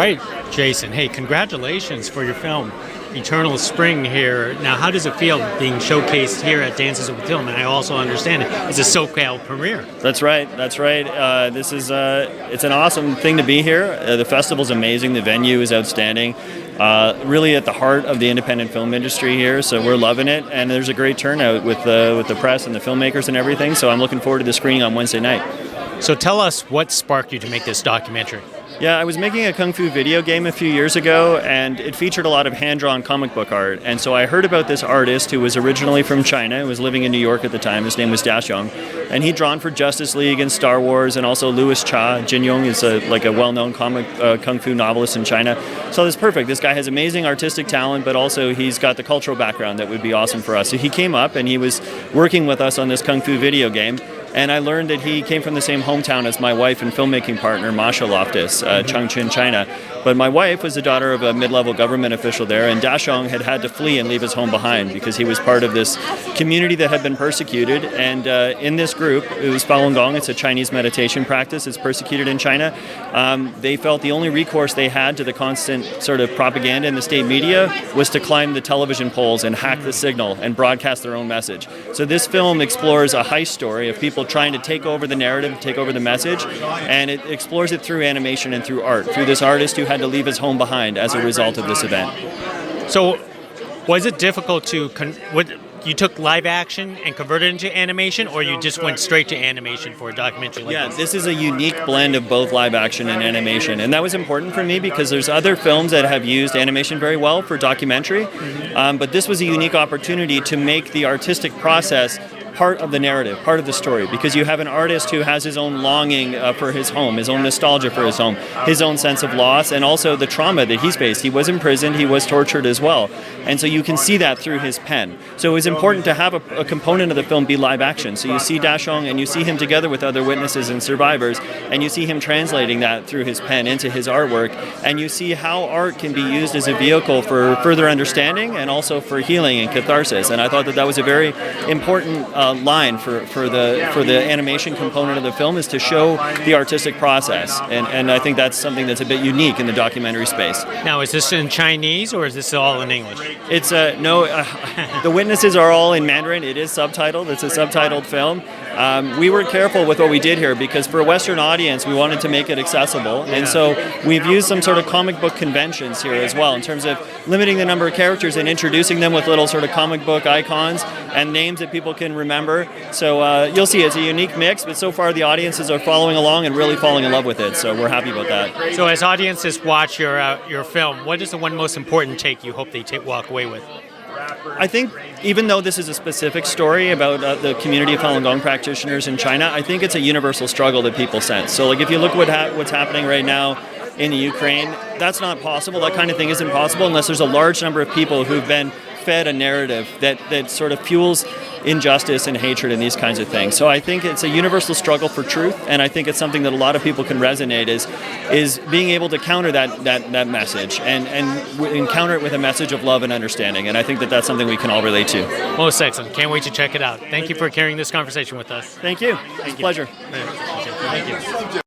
Hey, Jason. Hey, congratulations for your film, Eternal Spring here. Now, how does it feel being showcased here at Dances with Film? And I also understand it's a SoCal premiere. That's right. That's right. This is it's an awesome thing to be here. The festival's amazing. The venue is outstanding. Really at the heart of the independent film industry here, so we're loving it. And there's a great turnout with the press and the filmmakers and everything. So I'm looking forward to the screening on Wednesday night. So tell us what sparked you to make this documentary. Yeah, I was making a kung fu video game a few years ago, and it featured a lot of hand-drawn comic book art. And so I heard about this artist who was originally from China, who was living in New York at the time. His name was Daxiong, and he'd drawn for Justice League and Star Wars, and also Louis Cha. Jinyong is a well-known comic kung fu novelist in China. So this is perfect. This guy has amazing artistic talent, but also he's got the cultural background that would be awesome for us. So he came up, and he was working with us on this kung fu video game. And I learned that he came from the same hometown as my wife and filmmaking partner, Jason Loftus, Changchun, China. But my wife was the daughter of a mid-level government official there, and Daxiong had to flee and leave his home behind because he was part of this community that had been persecuted. And in this group, it was Falun Gong. It's a Chinese meditation practice. It's persecuted in China. They felt the only recourse they had to the constant sort of propaganda in the state media was to climb the television poles and hack the signal and broadcast their own message. So this film explores a heist story of people trying to take over the narrative, take over the message, and it explores it through animation and through art, through this artist who had to leave his home behind as a result of this event. So was it difficult to, you took live action and converted it into animation, or you just went straight to animation for a documentary like this? Yeah, this is a unique blend of both live action and animation, and that was important for me because there's other films that have used animation very well for documentary, but this was a unique opportunity to make the artistic process part of the narrative, part of the story, because you have an artist who has his own longing for his home, his own nostalgia for his home, his own sense of loss, and also the trauma that he's faced. He was imprisoned, he was tortured as well, and so you can see that through his pen. So it was important to have a component of the film be live action. So you see Daxiong and you see him together with other witnesses and survivors, and you see him translating that through his pen into his artwork, and you see how art can be used as a vehicle for further understanding and also for healing and catharsis. And I thought that was a very important line for the animation component of the film, is to show the artistic process, and I think that's something that's a bit unique in the documentary space. Now, is this in Chinese or is this all in English? It's the witnesses are all in Mandarin. It is subtitled. It's a subtitled film. We were careful with what we did here because for a Western audience we wanted to make it accessible, and so we've used some sort of comic book conventions here as well in terms of limiting the number of characters and introducing them with little sort of comic book icons and names that people can remember. So you'll see it's a unique mix, but so far the audiences are following along and really falling in love with it, so we're happy about that. So as audiences watch your film, what is the one most important take you hope they walk away with? I think even though this is a specific story about the community of Falun Gong practitioners in China, I think it's a universal struggle that people sense. So like if you look what's happening right now in the Ukraine, that's not possible. That kind of thing isn't possible unless there's a large number of people who've been fed a narrative that sort of fuels injustice and hatred and these kinds of things. So I think it's a universal struggle for truth, and I think it's something that a lot of people can resonate is being able to counter that message and encounter it with a message of love and understanding. And I think that's something we can all relate to. Most excellent. Can't wait to check it out. Thank you for carrying this conversation with us. Thank you. It's a pleasure. Thank you.